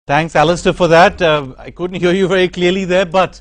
Thanks, Alistair, for that. I couldn't hear you very clearly there, but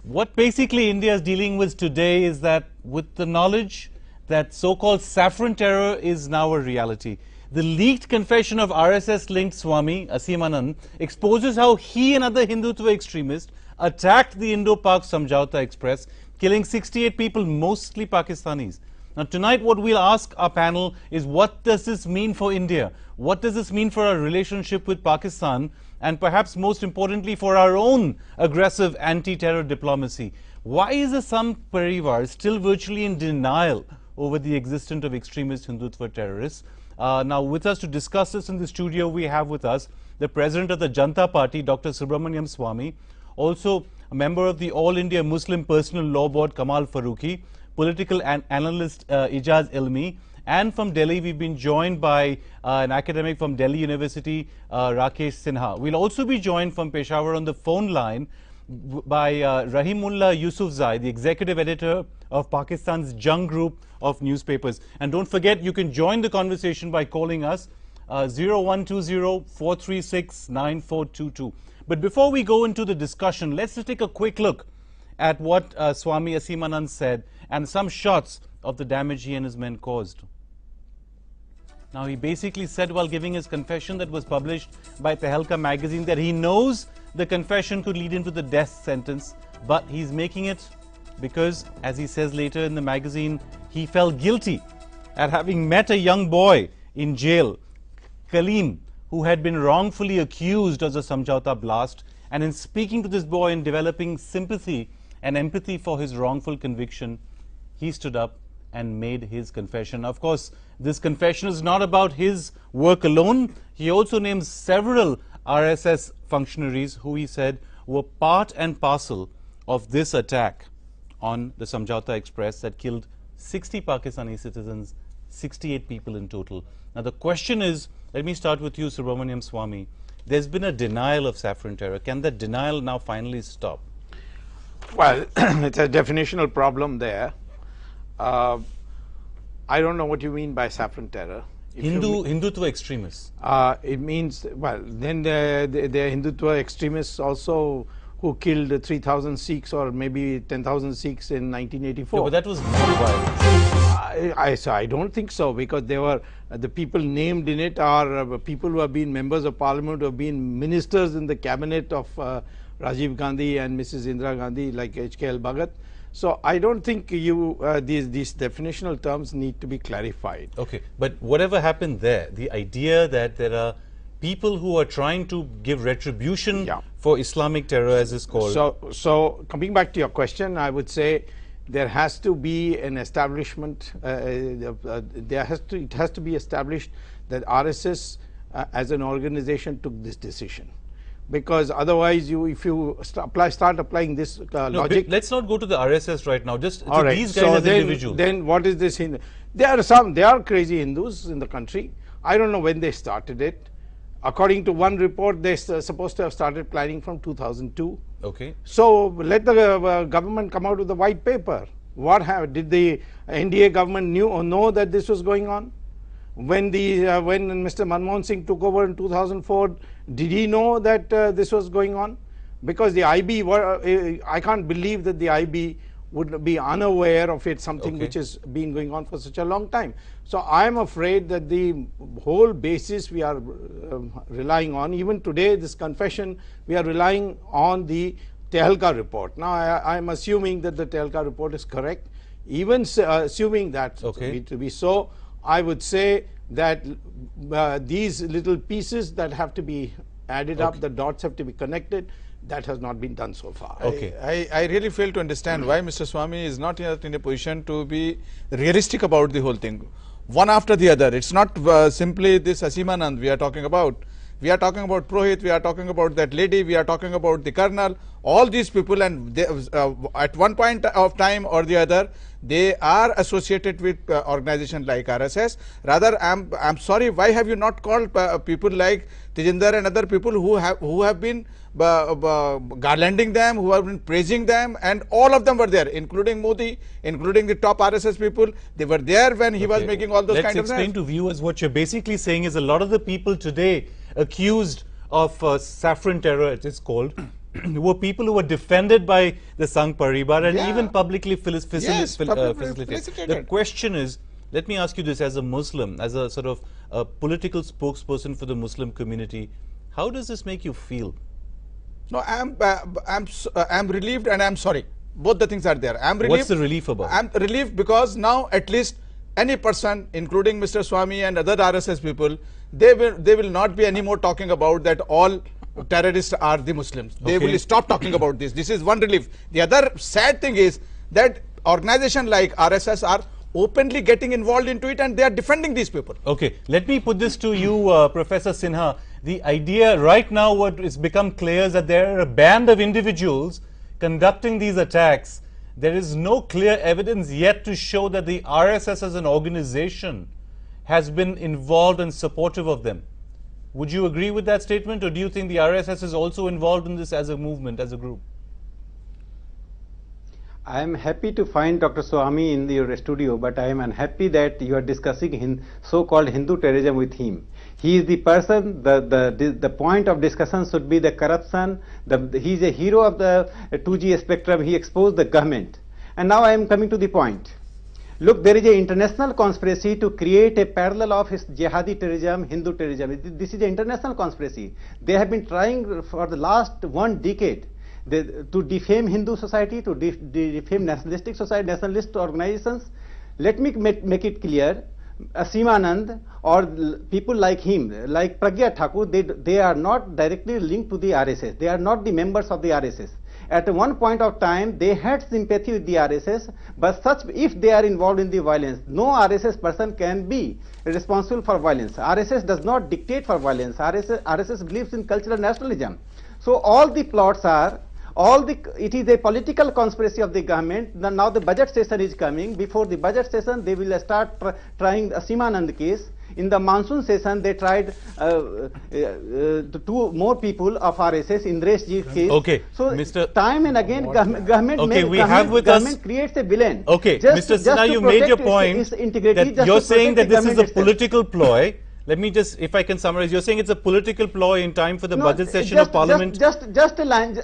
what basically India is dealing with today is that with the knowledge that so-called saffron terror is now a reality. The leaked confession of RSS-linked Swamy, Asim Anand, exposes how he and other Hindutva extremists attacked the Indo-Pak Samjhauta Express, killing 68 people, mostly Pakistanis. Now, tonight what we'll ask our panel is, what does this mean for India? What does this mean for our relationship with Pakistan? And perhaps most importantly, for our own aggressive anti-terror diplomacy. Why is the Samj Parivar still virtually in denial over the existence of extremist Hindutva terrorists? Now, with us to discuss this in the studio, we have with us the President of the Janata Party, Dr. Subramanian Swamy, also a member of the All India Muslim Personal Law Board, Kamal Farooqi, political analyst Ijaz Ilmi, and from Delhi we've been joined by an academic from Delhi University, Rakesh Sinha. We'll also be joined from Peshawar on the phone line by Rahimullah Yusufzai, the executive editor of Pakistan's Jung Group of newspapers. And don't forget, you can join the conversation by calling us 0120-436-9422. But before we go into the discussion, let's just take a quick look at what Swamy Asim Anand said and some shots of the damage he and his men caused. Now, he basically said while giving his confession that was published by Tehelka magazine that he knows the confession could lead him to the death sentence, but he's making it because, as he says later in the magazine, he felt guilty at having met a young boy in jail, Kaleem, who had been wrongfully accused of the Samjhauta blast, and in speaking to this boy and developing sympathy and empathy for his wrongful conviction, he stood up and made his confession. Of course, this confession is not about his work alone. He also names several RSS functionaries who he said were part and parcel of this attack on the Samjhauta Express that killed 60 Pakistani citizens, 68 people in total. Now, the question is, let me start with you, Subramanian Swamy. There's been a denial of saffron terror. Can that denial now finally stop? Well, it's a definitional problem there. I don't know what you mean by saffron terror. Hindutva extremists. It means, well, then there are Hindutva extremists also who killed 3,000 Sikhs or maybe 10,000 Sikhs in 1984. Yeah, but that was more violent. I don't think so, because they were the people named in it are people who have been members of parliament, who have been ministers in the cabinet of Rajiv Gandhi and Mrs. Indira Gandhi, like H.K.L. Bhagat. So I don't think these definitional terms need to be clarified. Okay, but whatever happened there, the idea that there are people who are trying to give retribution for Islamic terror, as is called. So coming back to your question, I would say there has to be an establishment. It has to be established that RSS as an organization took this decision. Because otherwise, if you start applying this logic. Let's not go to the RSS right now. Just all right. These guys as individuals. Then what is this? There are crazy Hindus in the country. I don't know when they started it. According to one report, they're supposed to have started planning from 2002. Okay. So let the government come out with a white paper. Did the NDA government know that this was going on? When Mr. Manmohan Singh took over in 2004, did he know that this was going on? Because the IB, I can't believe that the IB would be unaware of it, something which has been going on for such a long time. So I am afraid that the whole basis we are relying on, even today, this confession, we are relying on the Tehelka report. Now, I am assuming that the Tehelka report is correct. Even assuming that to be so, I would say that these little pieces that have to be added up, the dots have to be connected. That has not been done so far. I really fail to understand why Mr. Swamy is not yet in a position to be realistic about the whole thing. One after the other. It's not simply this Asim Anand we are talking about. We are talking about Prohit, we are talking about that lady, we are talking about the colonel, all these people, and they, at one point of time or the other, they are associated with organizations like RSS. Rather, I'm sorry, why have you not called people like Tejinder and other people who have been garlanding them, who have been praising them, and all of them were there, including Modi, including the top RSS people. They were there when he was making all those kind of things. Let's explain to viewers what you're basically saying is a lot of the people today accused of saffron terror, it is called, were people who were defended by the Sangh Paribar and even publicly facilitated. The question is, let me ask you this as a Muslim, as a sort of a political spokesperson for the Muslim community, how does this make you feel? No, I'm relieved and I'm sorry. Both the things are there. I'm relieved. What's the relief about? I'm relieved because now at least any person, including Mr. Swamy and other RSS people, they will not be anymore talking about that all terrorists are the Muslims. They will stop talking about this. This is one relief. The other sad thing is that organizations like RSS are openly getting involved into it and they are defending these people. Okay, let me put this to you, Professor Sinha. The idea right now, what has become clear is that there are a band of individuals conducting these attacks. There is no clear evidence yet to show that the RSS as an organization has been involved and supportive of them. Would you agree with that statement, or do you think the RSS is also involved in this as a movement, as a group? I am happy to find Dr. Swamy in your studio, but I am unhappy that you are discussing so-called Hindu terrorism with him. He is the person, the point of discussion should be the corruption. He is a hero of the 2G spectrum. He exposed the government. And now I am coming to the point. Look, there is an international conspiracy to create a parallel of jihadi terrorism, Hindu terrorism. This is an international conspiracy. They have been trying for the last 1 decade to defame Hindu society, to defame nationalistic society, nationalist organizations. Let me make it clear. Asimanand or people like him, like Pragya Thakur, they are not directly linked to the RSS. They are not the members of the RSS. At one point of time, they had sympathy with the RSS, but if they are involved in the violence, no RSS person can be responsible for violence. RSS does not dictate for violence. RSS believes in cultural nationalism. So all the plots are, it is a political conspiracy of the government. Now the budget session is coming. Before the budget session, they will start trying the Asimanand case. In the monsoon session, they tried 2 more people of RSS, Indresh Ji case. Okay, so Mr. time and again, government creates a villain. Okay, Mr. Sinha, you made your point that you're saying that this is a political ploy. Let me just, if I can summarize, you're saying it's a political ploy in time for the budget session of Parliament. Just a line.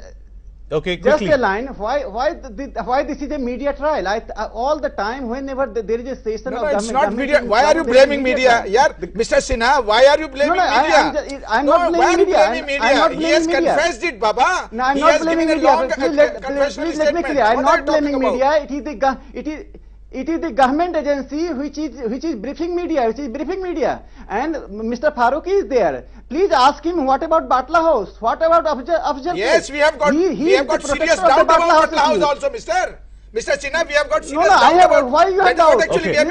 Okay, quickly. Just a line. Why this is a media trial? All the time, whenever there is a session of government, it's not media. Why are you blaming media? Yeah, Mr. Sinha, why are you blaming media? I'm not blaming media. He has confessed it, Baba. No, I'm not blaming media. Please let me clear. I'm not blaming media. It is the government agency which is briefing media, and Mr. Farooqi is there. Please ask him, what about Batla House? What about Afzal? Yes, we have got serious doubt about Batla House also, Mr. Sinha. We have got serious doubt about. Why you have doubt? Okay,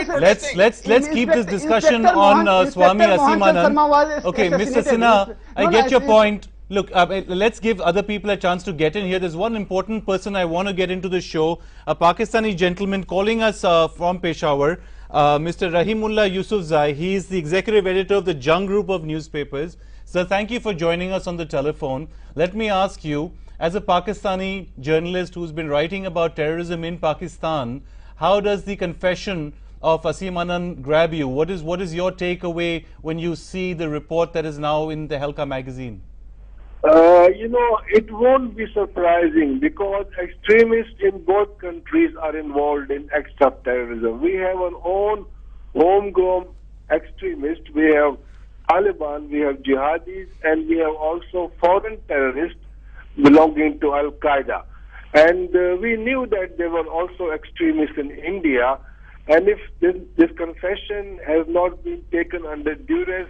let's keep this discussion on Swamy Asimanand. Okay, Mr. Sinha, I get your point. Look, let's give other people a chance to get in here. There's one important person I want to get into the show, a Pakistani gentleman calling us from Peshawar, Mr. Rahimullah Yusufzai. He is the executive editor of the Jung Group of newspapers. Sir, thank you for joining us on the telephone. Let me ask you, as a Pakistani journalist who's been writing about terrorism in Pakistan, how does the confession of Asimanand grab you? What is your takeaway when you see the report that is now in the Helka magazine? It won't be surprising because extremists in both countries are involved in acts of terrorism. We have our own homegrown extremists. We have Taliban, we have jihadis, and we have also foreign terrorists belonging to Al-Qaeda. And we knew that there were also extremists in India. And if this confession has not been taken under duress,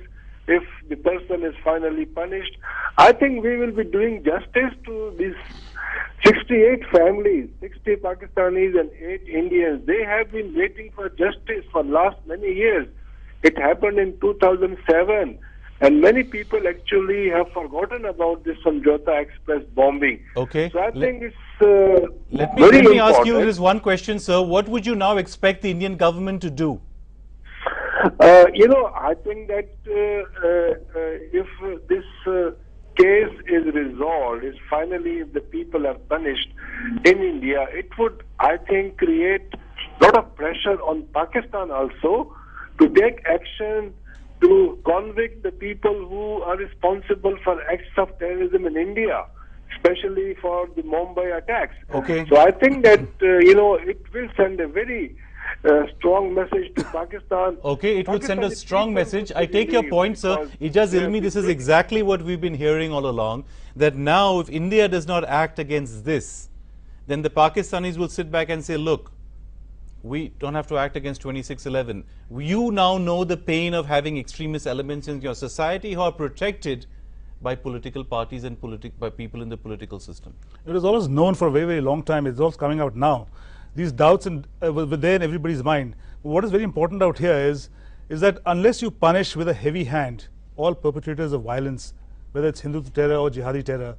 if the person is finally punished, I think we will be doing justice to these 68 families, 60 Pakistanis and 8 Indians. They have been waiting for justice for last many years. It happened in 2007, and many people actually have forgotten about this Samjhauta Express bombing. Okay. So I think it's let me ask you this one question, sir. What would you now expect the Indian government to do? I think that if this case is resolved, if finally the people are punished in India, it would, I think, create a lot of pressure on Pakistan also to take action to convict the people who are responsible for acts of terrorism in India, especially for the Mumbai attacks. Okay. So I think that, it will send a very strong message to Pakistan. Okay, it would send a Pakistani strong people message. would I take your believe point, sir. because Ijaz they have Ilmi, this been is exactly what we've been hearing all along, that now if India does not act against this, then the Pakistanis will sit back and say, look, we don't have to act against 2611. You now know the pain of having extremist elements in your society who are protected by political parties and by people in the political system. It was always known for a very, very long time. It's also coming out now. These doubts were there in everybody's mind. What is very important out here is that unless you punish with a heavy hand all perpetrators of violence, whether it's Hindu terror or jihadi terror,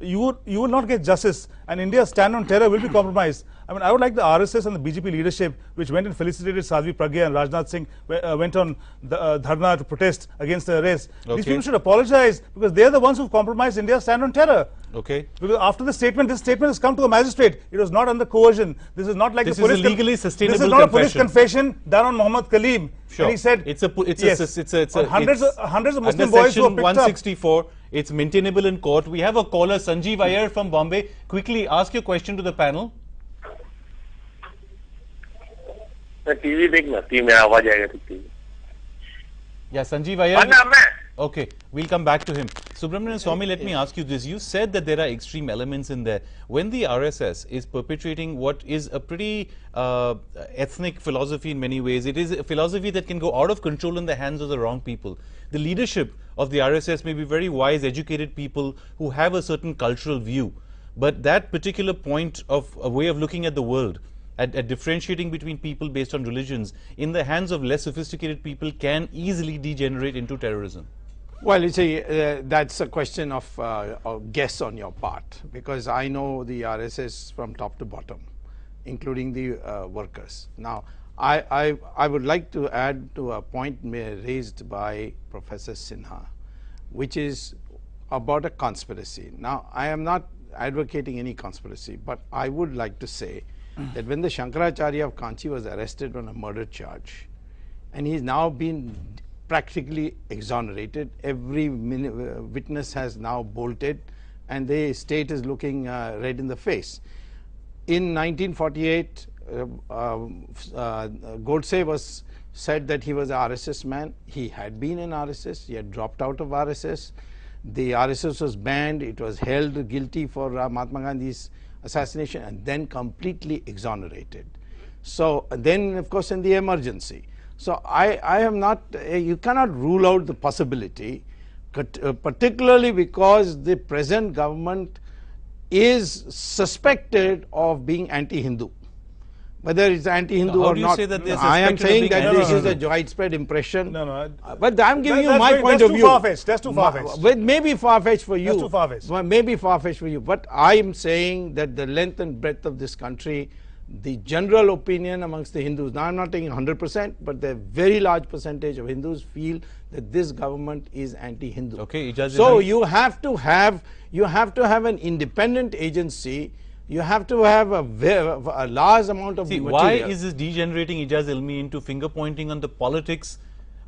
you will not get justice, and India's stand on terror will be compromised. I mean, I would like the RSS and the BJP leadership, which went and felicitated Sadhvi Pragya and Rajnath Singh, went on the dharna to protest against the arrest. Okay. These people should apologize, because they are the ones who compromised India's stand on terror. Okay. Because after this statement has come to a magistrate. It was not under coercion. This is not like This the police is a legally sustainable This is not confession. a police confession done on Muhammad Kaleem. Sure. And he said it's hundreds of Muslim under boys who were section picked 164. It's maintainable in court. We have a caller, Sanjeev Iyer from Bombay. Quickly ask your question to the panel. TV देखना TV में आवाज आएगा तो TV Yeah, Sanjeev Iyer. वरना मैं Okay, we'll come back to him. Subramanian Swamy, let me ask you this. You said that there are extreme elements in there. When the RSS is perpetrating what is a pretty ethnic philosophy in many ways, it is a philosophy that can go out of control in the hands of the wrong people. The leadership of the RSS may be very wise, educated people who have a certain cultural view. But that particular point of a way of looking at the world, at differentiating between people based on religions, in the hands of less sophisticated people can easily degenerate into terrorism. Well, that's a question of guess on your part, because I know the RSS from top to bottom, including the workers. Now, I would like to add to a point raised by Professor Sinha, which is about a conspiracy. Now, I am not advocating any conspiracy, but I would like to say that when the Shankaracharya of Kanchi was arrested on a murder charge, and he's now been practically exonerated, every witness has now bolted, and the state is looking red in the face. In 1948, Godse was said that he was an RSS man. He had been in RSS. He had dropped out of RSS. The RSS was banned. It was held guilty for Mahatma Gandhi's assassination and then completely exonerated. So then, of course, in the emergency. So I am not, you cannot rule out the possibility, particularly because the present government is suspected of being anti-Hindu. Whether it's anti-Hindu or How do you not, say that they're I am suspected of saying being that this is anti-Hindu? a widespread impression. No. But I'm giving you That's my very- point that's of too view. far-fetched. That's too far-fetched. Well, maybe far-fetched for you. That's too far-fetched. Well, maybe far-fetched for you. But I am saying that the length and breadth of this country, the general opinion amongst the Hindus, now I'm not taking 100%, but the very large percentage of Hindus feel that this government is anti-Hindu. Okay, Ijaz so Ilmi. you have to have an independent agency. You have to have a large amount of See, material. why is this degenerating, Ijaz Ilmi, into finger pointing on the politics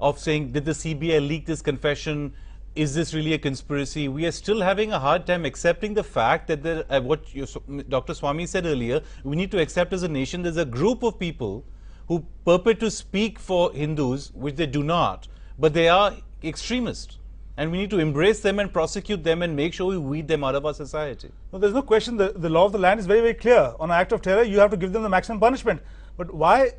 of saying, did the CBI leak this confession? Is this really a conspiracy? We are still having a hard time accepting the fact that Dr. Swamy said earlier, we need to accept as a nation there's a group of people who purport to speak for Hindus, which they do not, but they are extremists. And we need to embrace them and prosecute them and make sure we weed them out of our society. No, there's no question. The law of the land is very, very clear. On an act of terror, you have to give them the maximum punishment. But why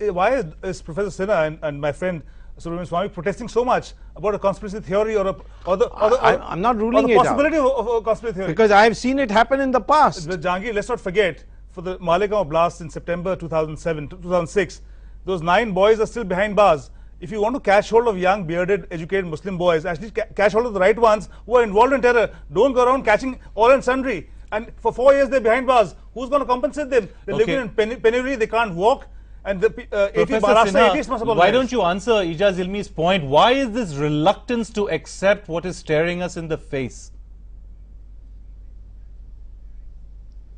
is Professor Sinha and my friend Subramanian Swamy protesting so much about a conspiracy theory I'm not ruling or the it out. possibility of a conspiracy theory? Because I've seen it happen in the past. But Jahangir, let's not forget, for the Malegaon blast in September 2006, those 9 boys are still behind bars. If you want to catch hold of young, bearded, educated Muslim boys, actually catch hold of the right ones who are involved in terror. Don't go around catching all and sundry. And for 4 years they're behind bars. Who's going to compensate them? They're living in penury, they can't walk. And the Professor Sinha, why don't you answer Ijaz Ilmi's point? Why is this reluctance to accept what is staring us in the face?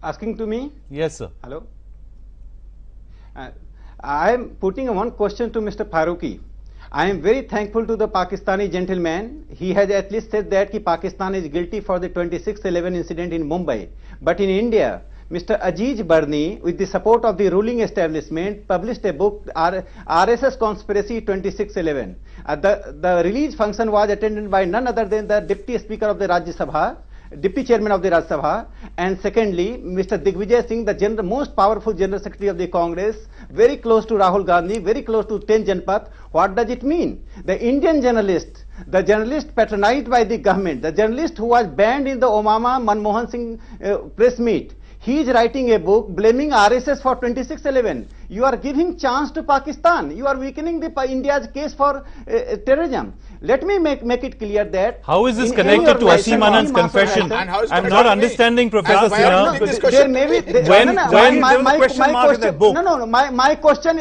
Asking to me? Yes, sir. Hello? I am putting one question to Mr. Faruqi. I am very thankful to the Pakistani gentleman. He has at least said that Pakistan is guilty for the 26/11 incident in Mumbai. But in India, Mr. Aziz Barni, with the support of the ruling establishment, published a book, RSS Conspiracy 26/11. The release function was attended by none other than the Deputy Speaker of the Rajya Sabha, Deputy Chairman of the Rajya Sabha, and secondly, Mr. Digvijay Singh, the most powerful General Secretary of the Congress, very close to Rahul Gandhi, very close to 10 Janpath. What does it mean? The Indian journalist, the journalist patronized by the government, the journalist who was banned in the Obama Manmohan Singh press meet, he is writing a book blaming RSS for 26/11. You are giving chance to Pakistan. You are weakening India's case for terrorism. Let me make it clear that... How is this connected to Asim Anand's confession? I'm not understanding, Professor Sinha. There may be... My question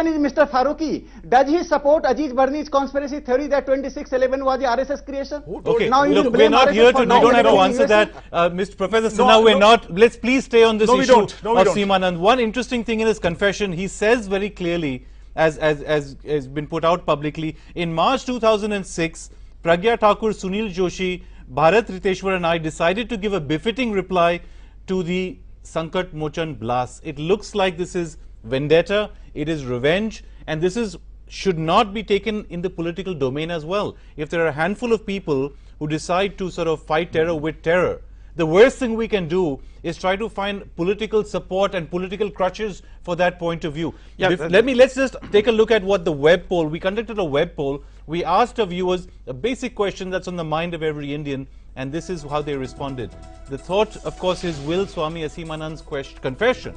is, Mr. Faruqi, does he support Aziz Barni's conspiracy theory that 26/11 was the RSS creation? Okay, look, we're not here to... We don't have to answer that. Mr. Professor Sinha, we're not... Let's please stay on this issue of Asim Anand. One interesting thing in his confession, he says very clearly, as has been put out publicly, in March 2006, Pragya Thakur, Sunil Joshi, Bharat Riteshwar and I decided to give a befitting reply to the Sankat Mochan blast. It looks like this is vendetta, it is revenge, and this should not be taken in the political domain as well. If there are a handful of people who decide to sort of fight terror with terror, the worst thing we can do is try to find political support and political crutches for that point of view. Yeah, let's just take a look at what the web poll, we conducted a web poll. We asked our viewers a basic question that's on the mind of every Indian, and this is how they responded. The thought, of course, is, will Swami Asim Anand's confession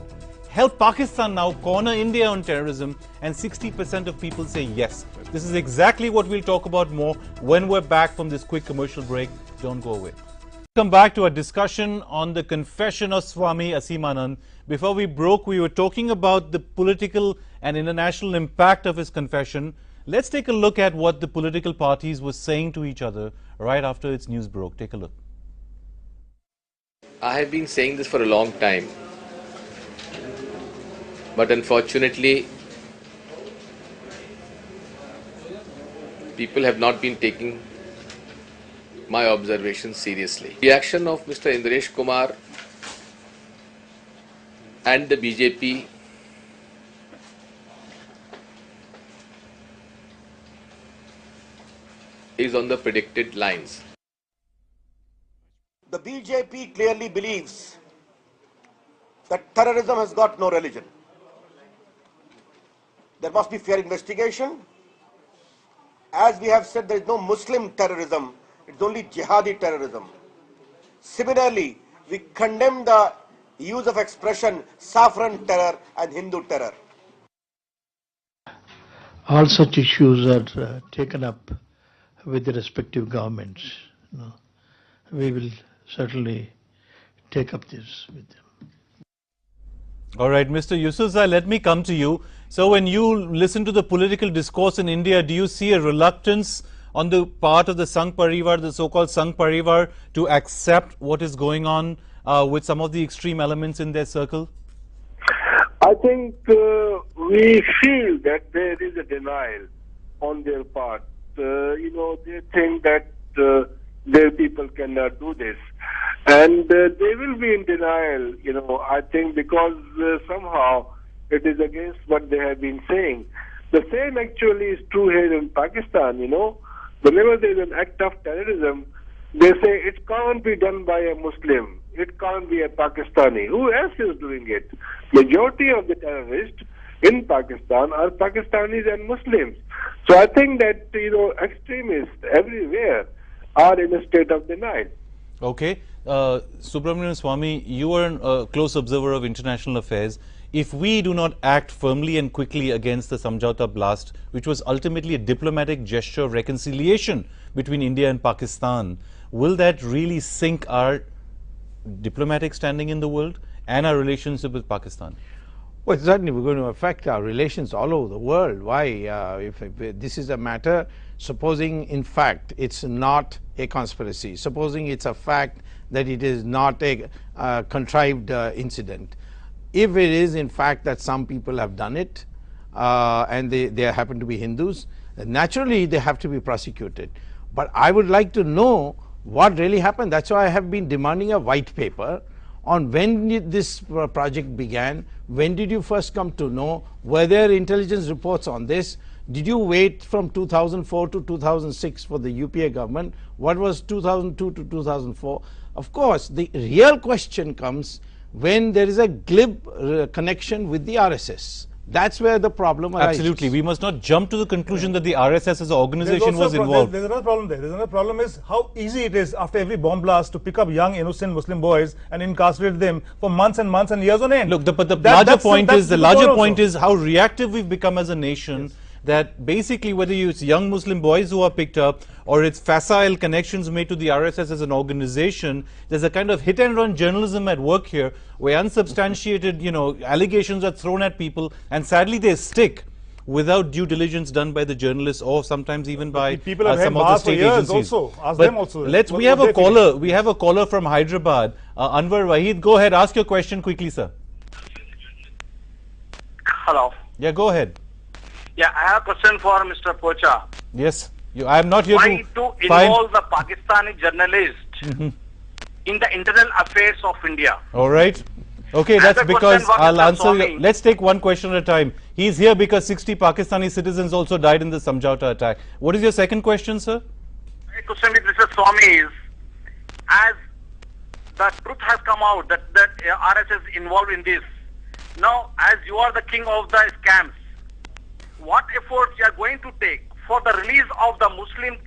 help Pakistan now corner India on terrorism? And 60% of people say yes. This is exactly what we'll talk about more when we're back from this quick commercial break. Don't go away. Welcome back to our discussion on the confession of Swami Asim Anand. Before we broke, we were talking about the political and international impact of his confession. Let's take a look at what the political parties were saying to each other right after its news broke. Take a look. I have been saying this for a long time, but unfortunately, people have not been taking my observations seriously. The action of Mr. Indresh Kumar and the BJP is on the predicted lines. The BJP clearly believes that terrorism has got no religion. There must be fair investigation. As we have said, there is no Muslim terrorism. It's only jihadi terrorism. Similarly, we condemn the use of expression saffron terror and Hindu terror. All such issues are taken up with the respective governments. We will certainly take up this with them. All right, Mr. Yusufzai, let me come to you. So when you listen to the political discourse in India, do you see a reluctance on the part of the Sangh Parivar, the so-called Sangh Parivar, to accept what is going on with some of the extreme elements in their circle? I think we feel that there is a denial on their part. They think that their people cannot do this. And they will be in denial, I think, because somehow it is against what they have been saying. The same actually is true here in Pakistan, Whenever there is an act of terrorism, they say it can't be done by a Muslim. It can't be a Pakistani. Who else is doing it? Majority of the terrorists in Pakistan are Pakistanis and Muslims. So I think that, extremists everywhere are in a state of denial. Okay. Subramanian Swamy, you are a close observer of international affairs. If we do not act firmly and quickly against the Samjhauta blast, which was ultimately a diplomatic gesture of reconciliation between India and Pakistan, will that really sink our diplomatic standing in the world and our relationship with Pakistan? Well, certainly we're going to affect our relations all over the world. Why? If this is a matter, supposing in fact it's not a conspiracy, supposing it's a fact that it is not a contrived incident. If it is in fact that some people have done it and they happen to be Hindus, Naturally, they have to be prosecuted. But I would like to know what really happened. That's why I have been demanding a white paper on when this project began, when did you first come to know, were there intelligence reports on this, did you wait from 2004 to 2006 for the UPA government, what was 2002 to 2004? Of course, the real question comes when there is a glib connection with the RSS. That's where the problem arises. Absolutely. We must not jump to the conclusion that the RSS as an organization was involved. There's another problem there. There's another problem is how easy it is after every bomb blast to pick up young innocent Muslim boys and incarcerate them for months and months and years on end. Look, but the larger point is how reactive we've become as a nation. Yes. That basically whether it's young Muslim boys who are picked up or it's facile connections made to the RSS as an organization, there's a kind of hit and run journalism at work here where unsubstantiated, allegations are thrown at people and sadly they stick without due diligence done by the journalists or sometimes even by people have some of the state agencies. Also. Ask them also. We have a caller. We have a caller from Hyderabad. Anwar Wahid, go ahead. Ask your question quickly, sir. Hello. Yeah, go ahead. Yeah, I have a question for Mr. Pocha. Yes, I am not here to involve the Pakistani journalist in the internal affairs of India. All right. Okay, that's because I'll answer you. Let's take one question at a time. He's here because 60 Pakistani citizens also died in the Samjhauta attack. What is your second question, sir? My question with Mr. Swamy is, as the truth has come out that RSS is involved in this, now as you are the king of the scams, what efforts you are going to take for the release of the Muslim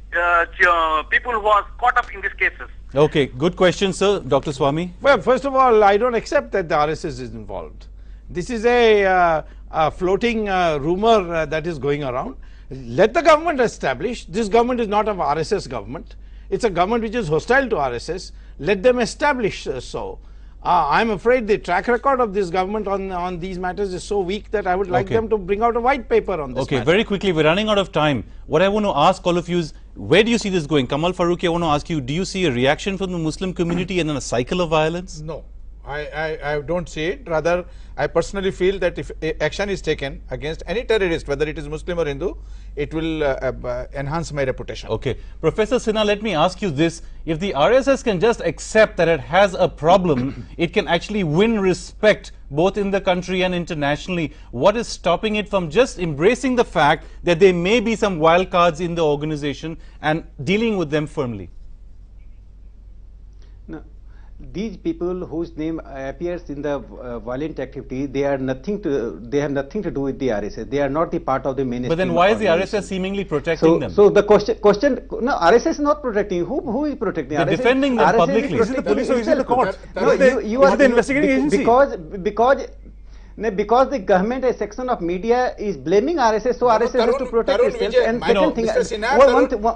people who are caught up in these cases? Okay, good question, sir. Dr. Swamy? Well, first of all, I don't accept that the RSS is involved. This is a floating rumor that is going around. Let the government establish. This government is not an RSS government. It's a government which is hostile to RSS. Let them establish so. I'm afraid the track record of this government on these matters is so weak that I would like them to bring out a white paper on this matter. Very quickly, we're running out of time. What I want to ask all of you is, where do you see this going? Kamal Farooqi, I want to ask you, do you see a reaction from the Muslim community and then a cycle of violence? No, I don't see it. Rather, I personally feel that if action is taken against any terrorist, whether it is Muslim or Hindu, it will enhance my reputation. Okay. Professor Sinha, let me ask you this. If the RSS can just accept that it has a problem, it can actually win respect both in the country and internationally. What is stopping it from just embracing the fact that there may be some wild cards in the organization and dealing with them firmly? No. These people whose name appears in the violent activity, they have nothing to do with the RSS. They are not the part of the mainstream. But then why is the RSS seemingly protecting them? So the question, no, RSS is not protecting. Who is protecting? They're RSS, defending them RSS publicly. Is it the police or is it the court? No, you are the investigating agency. Because the government, a section of media is blaming RSS, so RSS has to protect itself. And second thing,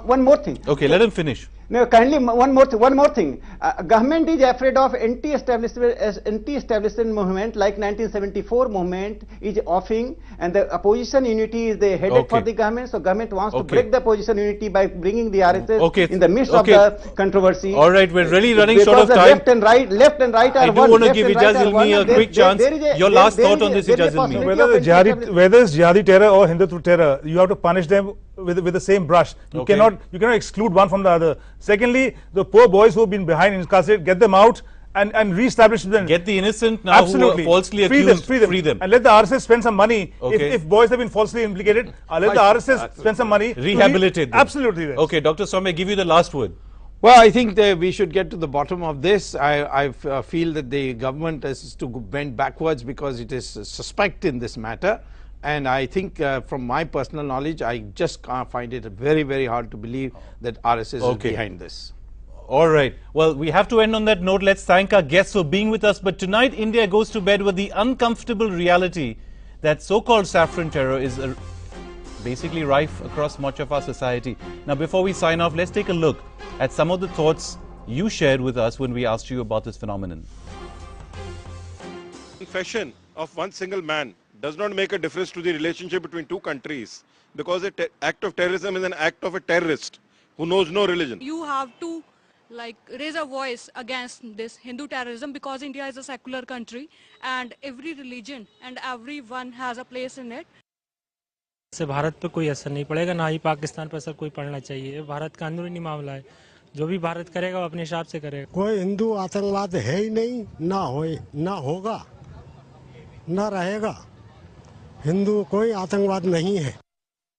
one more thing. Okay, let him finish. No, kindly, one more thing. Government is afraid of anti-establishment movement like 1974 movement is offing, and the opposition unity is the headache for the government. So government wants to break the opposition unity by bringing the RSS in the midst of the controversy. All right, we're really running short of time. Left and right are I do want to give Ijaz Ilmi a quick chance. Your last thought on this, Ijaz Ilmi. Whether it's jihadi terror or Hindutva terror, you have to punish them with the same brush. You cannot exclude one from the other. Secondly, the poor boys who have been behind incarcerated, get them out and re-establish them. Get the innocent now who are falsely accused, free them. And let the RSS spend some money. If boys have been falsely implicated, let the RSS spend some money. Rehabilitate them. Absolutely. Yes. Okay, Dr. Swamy, I give you the last word. Well, I think that we should get to the bottom of this. I feel that the government has to bend backwards because it is suspect in this matter. And I think from my personal knowledge, I just can't find it very, very hard to believe that RSS is behind this. All right. Well, we have to end on that note. Let's thank our guests for being with us. But tonight, India goes to bed with the uncomfortable reality that so-called saffron terror is basically rife across much of our society. Now, before we sign off, let's take a look at some of the thoughts you shared with us when we asked you about this phenomenon. Confession of one single man does not make a difference to the relationship between two countries, because an act of terrorism is an act of a terrorist who knows no religion. You have to raise a voice against this Hindu terrorism, because India is a secular country and every religion and everyone has a place in it. इससे भारत पर कोई असर नहीं पड़ेगा, ना ही पाकिस्तान पर असर कोई पड़ना चाहिए। भारत का अंदरूनी मामला है, जो भी भारत करेगा वो अपने हिसाब से करेगा। कोई हिंदू आतंकवाद है ही नहीं, ना होगा, ना रहेगा। हिंदू कोई आतंकवाद नहीं है।